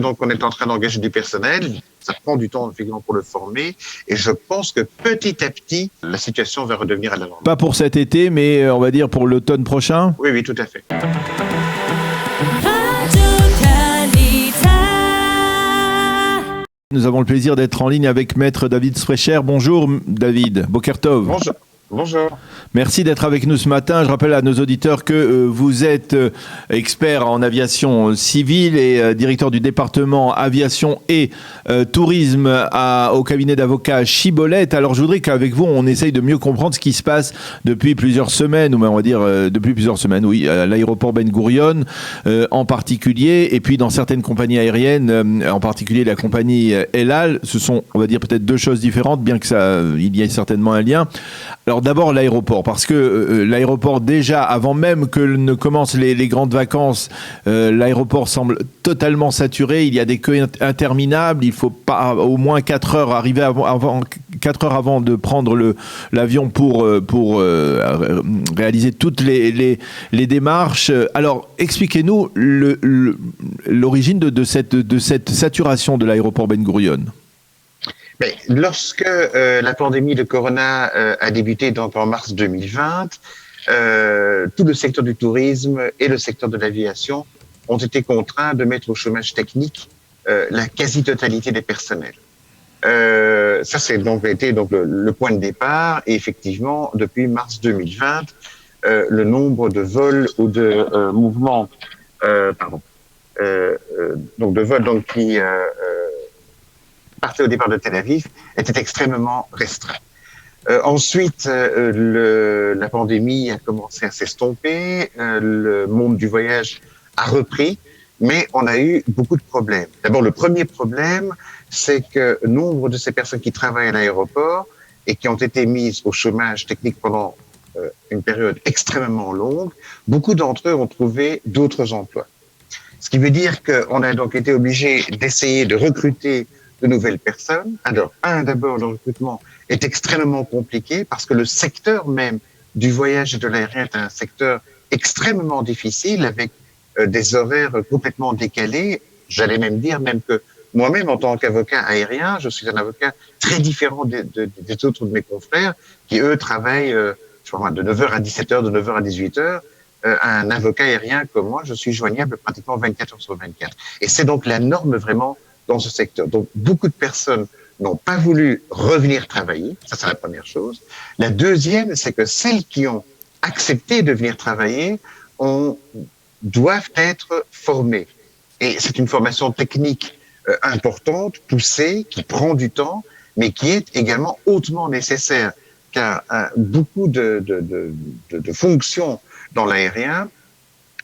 Donc, on est en train d'engager du personnel. Ça prend du temps, effectivement, pour le former. Et je pense que petit à petit, la situation va redevenir à la normale. Pas pour cet été, mais on va dire pour l'automne prochain. Oui, tout à fait. Nous avons le plaisir d'être en ligne avec Maître David Sprecher. Bonjour David, Boker Tov. Bonjour. Bonjour. Merci d'être avec nous ce matin. Je rappelle à nos auditeurs que vous êtes expert en aviation civile et directeur du département aviation et tourisme au cabinet d'avocats Chibolette. Alors je voudrais qu'avec vous, on essaye de mieux comprendre ce qui se passe depuis plusieurs semaines, ou on va dire depuis plusieurs semaines, oui, à l'aéroport Ben Gurion en particulier, et puis dans certaines compagnies aériennes, en particulier la compagnie El Al. Ce sont, on va dire, peut-être deux choses différentes, bien que il y ait certainement un lien. Alors d'abord l'aéroport, parce que l'aéroport déjà, avant même que ne commencent les grandes vacances, l'aéroport semble totalement saturé, il y a des queues interminables, il faut pas au moins 4 heures arriver avant 4 heures avant de prendre l'avion pour réaliser toutes les démarches. Alors expliquez-nous l'origine de cette saturation de l'aéroport Ben Gurion. Mais lorsque la pandémie de Corona a débuté donc en mars 2020, tout le secteur du tourisme et le secteur de l'aviation ont été contraints de mettre au chômage technique la quasi-totalité des personnels. Ça, c'est donc été le point de départ. Et effectivement, depuis mars 2020, le nombre de vols ou de mouvements, donc de vols qui partait au départ de Tel Aviv était extrêmement restreint. Ensuite, la pandémie a commencé à s'estomper, le monde du voyage a repris, mais on a eu beaucoup de problèmes. D'abord, le premier problème, c'est que nombre de ces personnes qui travaillent à l'aéroport et qui ont été mises au chômage technique pendant une période extrêmement longue, beaucoup d'entre eux ont trouvé d'autres emplois. Ce qui veut dire qu'on a donc été obligé d'essayer de recruter de nouvelles personnes. Alors, d'abord, le recrutement est extrêmement compliqué parce que le secteur même du voyage et de l'aérien est un secteur extrêmement difficile avec des horaires complètement décalés. J'allais même dire que moi-même, en tant qu'avocat aérien, je suis un avocat très différent des autres de mes confrères qui, eux, travaillent de 9h à 17h, de 9h à 18h. Un avocat aérien comme moi, je suis joignable pratiquement 24 heures sur 24. Et c'est donc la norme vraiment dans ce secteur. Donc, beaucoup de personnes n'ont pas voulu revenir travailler. Ça, c'est la première chose. La deuxième, c'est que celles qui ont accepté de venir travailler doivent être formées. Et c'est une formation technique importante, poussée, qui prend du temps, mais qui est également hautement nécessaire, car beaucoup de fonctions dans l'aérien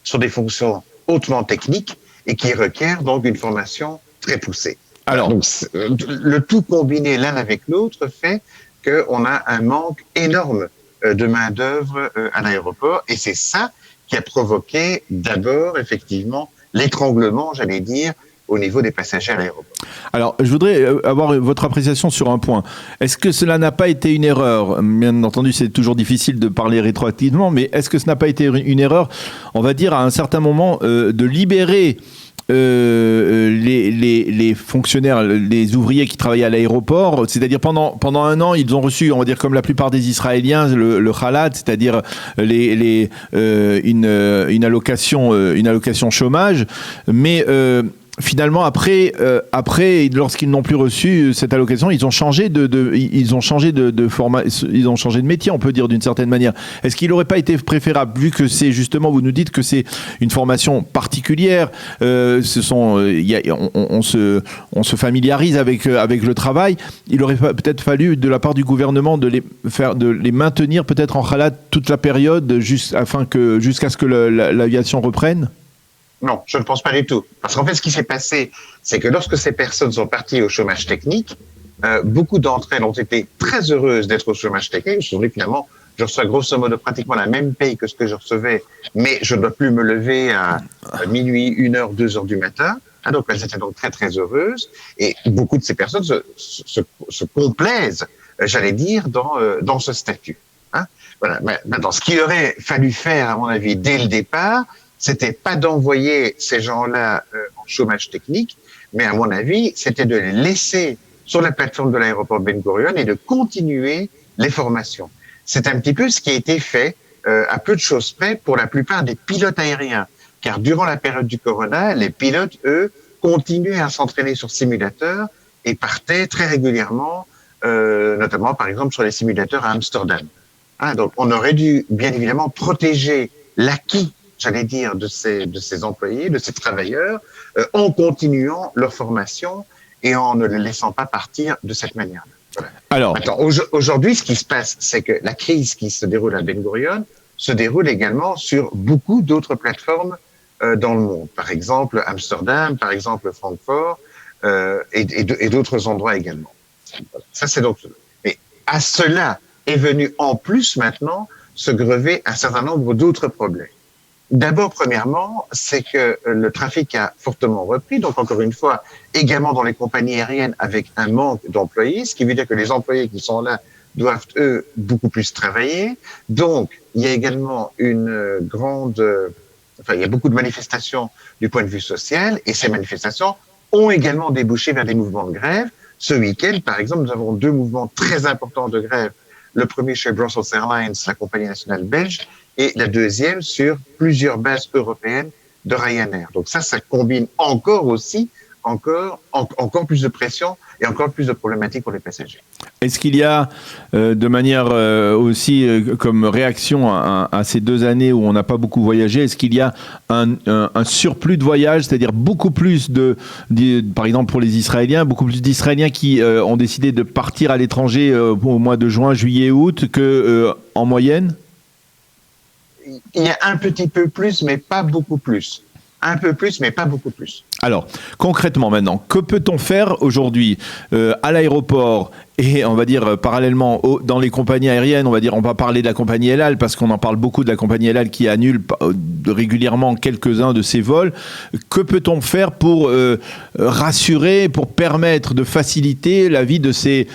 sont des fonctions hautement techniques et qui requièrent donc une formation très poussée. Alors, donc, le tout combiné l'un avec l'autre fait qu'on a un manque énorme de main-d'œuvre à l'aéroport, et c'est ça qui a provoqué d'abord, effectivement, l'étranglement, j'allais dire, au niveau des passagers à l'aéroport. Alors, je voudrais avoir votre appréciation sur un point. Est-ce que cela n'a pas été une erreur ? Bien entendu, c'est toujours difficile de parler rétroactivement, mais est-ce que ce n'a pas été une erreur, on va dire, à un certain moment, de libérer les fonctionnaires, les ouvriers qui travaillaient à l'aéroport, c'est-à-dire pendant un an, ils ont reçu, on va dire comme la plupart des Israéliens, le khalat, c'est-à-dire une allocation chômage, mais finalement, après, lorsqu'ils n'ont plus reçu cette allocation, ils ont changé de métier, on peut dire d'une certaine manière. Est-ce qu'il n'aurait pas été préférable, vu que c'est justement, vous nous dites que c'est une formation particulière, on se familiarise avec le travail, il aurait peut-être fallu de la part du gouvernement de les maintenir peut-être en khalat toute la période jusqu'à ce que l'aviation reprenne? Non, je ne pense pas du tout. Parce qu'en fait, ce qui s'est passé, c'est que lorsque ces personnes sont parties au chômage technique, beaucoup d'entre elles ont été très heureuses d'être au chômage technique. Je me suis dit, finalement, je reçois grosso modo pratiquement la même paye que ce que je recevais, mais je ne dois plus me lever à minuit, 1h, 2h du matin. Donc, elles étaient donc très, très heureuses. Et beaucoup de ces personnes se complaisent, j'allais dire, dans ce statut. Voilà. Maintenant, ce qu'il aurait fallu faire, à mon avis, dès le départ, c'était pas d'envoyer ces gens-là en chômage technique, Mais à mon avis, c'était de les laisser sur la plateforme de l'aéroport Ben Gurion et de continuer les formations. C'est un petit peu ce qui a été fait à peu de choses près pour la plupart des pilotes aériens. Car durant la période du corona, les pilotes, eux, continuaient à s'entraîner sur simulateurs et partaient très régulièrement, notamment par exemple sur les simulateurs à Amsterdam. Donc on aurait dû bien évidemment protéger l'acquis, j'allais dire, de ces employés, de ces travailleurs, en continuant leur formation et en ne les laissant pas partir de cette manière. Voilà. Alors, maintenant, aujourd'hui, ce qui se passe, c'est que la crise qui se déroule à Ben Gurion se déroule également sur beaucoup d'autres plateformes dans le monde. Par exemple, Amsterdam, par exemple, Francfort, et d'autres endroits également. Ça, c'est donc. Mais à cela est venu en plus maintenant se grever un certain nombre d'autres problèmes. D'abord, premièrement, c'est que le trafic a fortement repris. Donc, encore une fois, également dans les compagnies aériennes avec un manque d'employés, ce qui veut dire que les employés qui sont là doivent, eux, beaucoup plus travailler. Donc, il y a également une grande... il y a beaucoup de manifestations du point de vue social et ces manifestations ont également débouché vers des mouvements de grève. Ce week-end, par exemple, nous avons 2 mouvements très importants de grève. Le premier chez Brussels Airlines, la compagnie nationale belge, et la deuxième sur plusieurs bases européennes de Ryanair. Donc ça combine encore plus de pression et encore plus de problématiques pour les passagers. Est-ce qu'il y a, de manière aussi comme réaction à ces 2 années où on n'a pas beaucoup voyagé, est-ce qu'il y a un surplus de voyages, c'est-à-dire beaucoup plus par exemple pour les Israéliens, beaucoup plus d'Israéliens qui ont décidé de partir à l'étranger au mois de juin, juillet, août qu'en moyenne? Il y a un petit peu plus, mais pas beaucoup plus. Un peu plus, mais pas beaucoup plus. Alors, concrètement maintenant, que peut-on faire aujourd'hui à l'aéroport et on va dire parallèlement dans les compagnies aériennes, on va parler de la compagnie El Al parce qu'on en parle beaucoup de la compagnie El Al qui annule régulièrement quelques-uns de ses vols. Que peut-on faire pour rassurer, pour permettre de faciliter la vie de ces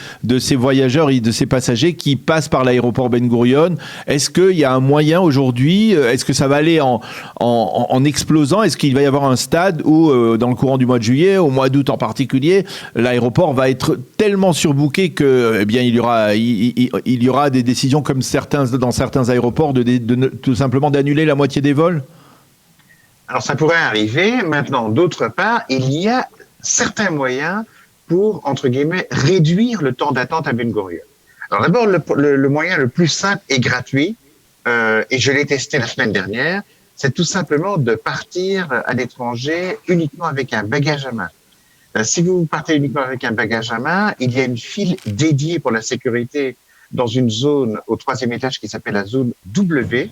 voyageurs et de ces passagers qui passent par l'aéroport Ben Gurion? Est-ce qu'il y a un moyen aujourd'hui? Est-ce que ça va aller en explosant? Est-ce qu'il va y avoir un stade où dans le courant du mois de juillet, au mois d'août en particulier, l'aéroport va être tellement surbooké que, eh bien, il y aura des décisions comme dans certains aéroports tout simplement d'annuler la moitié des vols? Alors, ça pourrait arriver. Maintenant, d'autre part, il y a certains moyens pour, entre guillemets, réduire le temps d'attente à Ben Gurion. Alors, d'abord, le moyen le plus simple et gratuit, et je l'ai testé la semaine dernière, c'est tout simplement de partir à l'étranger uniquement avec un bagage à main. Si vous partez uniquement avec un bagage à main, il y a une file dédiée pour la sécurité dans une zone au 3e étage qui s'appelle la zone W.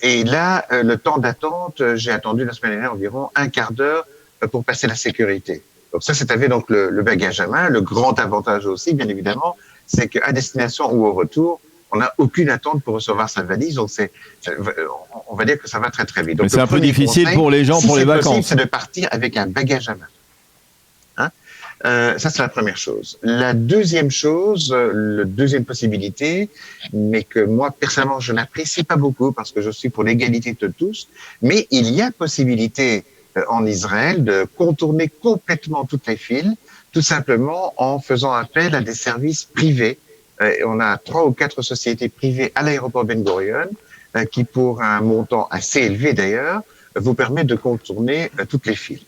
Et là, le temps d'attente, j'ai attendu la semaine dernière environ un quart d'heure pour passer la sécurité. Donc ça, c'est avec donc le bagage à main. Le grand avantage aussi, bien évidemment, c'est qu'à destination ou au retour, on n'a aucune attente pour recevoir sa valise. Donc on va dire que ça va très très vite. Donc, mais c'est un peu difficile pour les gens, pour les vacances. C'est de partir avec un bagage à main. Ça, c'est la première chose. La deuxième chose, la deuxième possibilité, mais que moi, personnellement, je n'apprécie pas beaucoup parce que je suis pour l'égalité de tous, mais il y a possibilité en Israël de contourner complètement toutes les files, tout simplement en faisant appel à des services privés. On a 3 ou 4 sociétés privées à l'aéroport Ben Gurion qui, pour un montant assez élevé d'ailleurs, vous permettent de contourner toutes les files.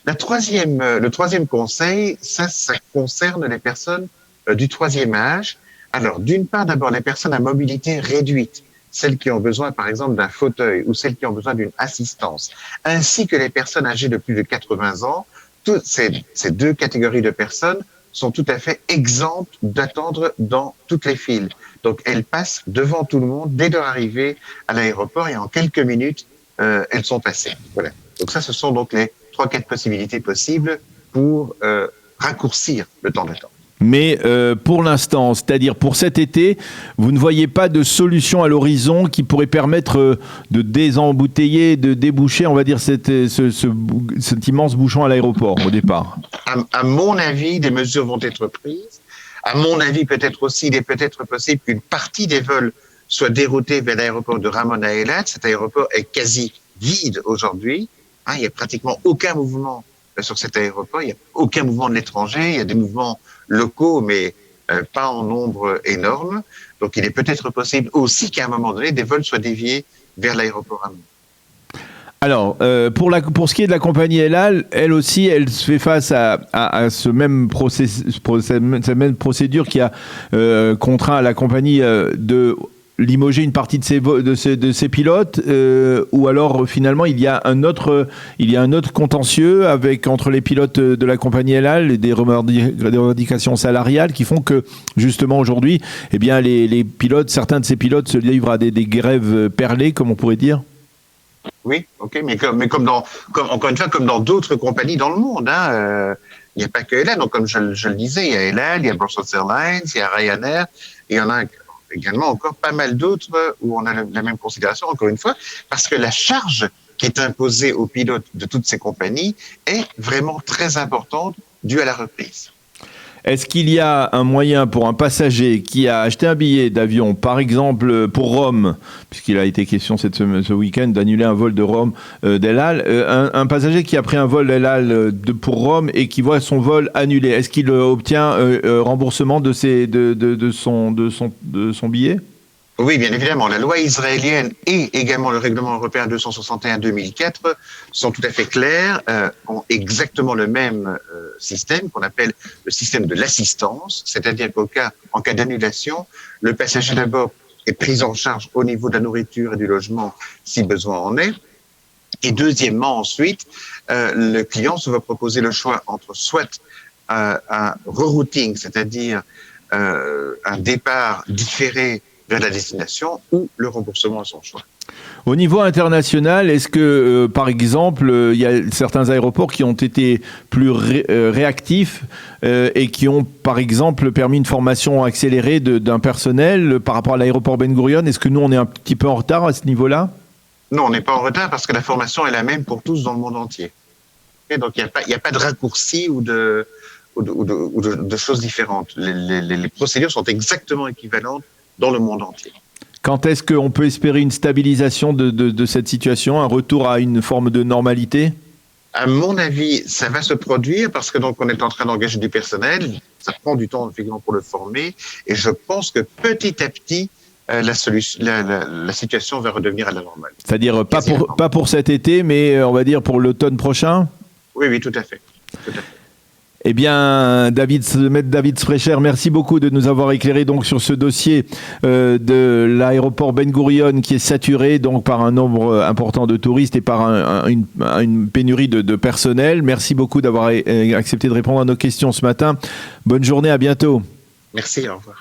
Le troisième conseil, ça concerne les personnes du 3e âge. Alors, d'une part, d'abord, les personnes à mobilité réduite, celles qui ont besoin, par exemple, d'un fauteuil ou celles qui ont besoin d'une assistance, ainsi que les personnes âgées de plus de 80 ans. Toutes ces 2 catégories de personnes sont tout à fait exemptes d'attendre dans toutes les files. Donc, elles passent devant tout le monde dès leur arrivée à l'aéroport et en quelques minutes, elles sont passées. Voilà. Donc ça, ce sont donc les 3-4 possibilités possibles pour raccourcir le temps d'attente. Mais pour l'instant, c'est-à-dire pour cet été, vous ne voyez pas de solution à l'horizon qui pourrait permettre de désembouteiller, de déboucher, on va dire, cet immense bouchon à l'aéroport au départ? À mon avis, des mesures vont être prises. À mon avis, il est peut-être possible qu'une partie des vols soit déroutés vers l'aéroport de Ramon à Eilat. Cet aéroport est quasi vide aujourd'hui. Il n'y a pratiquement aucun mouvement sur cet aéroport. Il n'y a aucun mouvement de l'étranger. Il y a des mouvements locaux, mais pas en nombre énorme. Donc, il est peut-être possible aussi qu'à un moment donné, des vols soient déviés vers l'aéroport Hamon. Alors, pour ce qui est de la compagnie El Al, elle aussi, elle se fait face à ce même cette même procédure qui a contraint la compagnie de limoger une partie de ses pilotes, ou alors finalement il y a un autre contentieux entre les pilotes de la compagnie El Al et des revendications salariales qui font que justement aujourd'hui, eh bien les pilotes, certains de ces pilotes se livrent à des grèves perlées, comme on pourrait dire. Oui, ok, mais encore une fois, comme dans d'autres compagnies dans le monde, il n'y a pas que El Al. Donc, comme je le disais, il y a El Al, il y a Brussels Airlines, il y a Ryanair, et il y en a également encore pas mal d'autres où on a la même considération, encore une fois, parce que la charge qui est imposée aux pilotes de toutes ces compagnies est vraiment très importante due à la reprise. Est-ce qu'il y a un moyen pour un passager qui a acheté un billet d'avion, par exemple pour Rome, puisqu'il a été question ce week-end d'annuler un vol de Rome d'El Al, un passager qui a pris un vol d'El Al pour Rome et qui voit son vol annulé, est-ce qu'il obtient remboursement de son billet ? Oui, bien évidemment. La loi israélienne et également le règlement européen 261/2004 sont tout à fait clairs, ont exactement le même système qu'on appelle le système de l'assistance, c'est-à-dire en cas d'annulation, le passager d'abord est pris en charge au niveau de la nourriture et du logement si besoin en est. Et deuxièmement, ensuite, le client se va proposer le choix entre soit un rerouting, c'est-à-dire un départ différé vers la destination ou le remboursement à son choix. Au niveau international, est-ce que, par exemple, il y a certains aéroports qui ont été plus réactifs et qui ont, par exemple, permis une formation accélérée d'un personnel par rapport à l'aéroport Ben Gurion ? Est-ce que nous, on est un petit peu en retard à ce niveau-là ? Non, on n'est pas en retard parce que la formation est la même pour tous dans le monde entier. Et donc, il n'y a pas de raccourci ou de choses différentes. Les procédures sont exactement équivalentes dans le monde entier. Quand est-ce qu'on peut espérer une stabilisation de cette situation, un retour à une forme de normalité ? À mon avis, ça va se produire parce que donc on est en train d'engager du personnel. Ça prend du temps effectivement pour le former, et je pense que petit à petit, la situation va redevenir à la normale. C'est-à-dire pas pour cet été, mais on va dire pour l'automne prochain ? Oui, tout à fait. Tout à fait. Eh bien, Maître David Sprecher, merci beaucoup de nous avoir éclairé donc sur ce dossier de l'aéroport Ben Gurion qui est saturé donc par un nombre important de touristes et par une pénurie de personnel. Merci beaucoup d'avoir accepté de répondre à nos questions ce matin. Bonne journée, à bientôt. Merci, au revoir.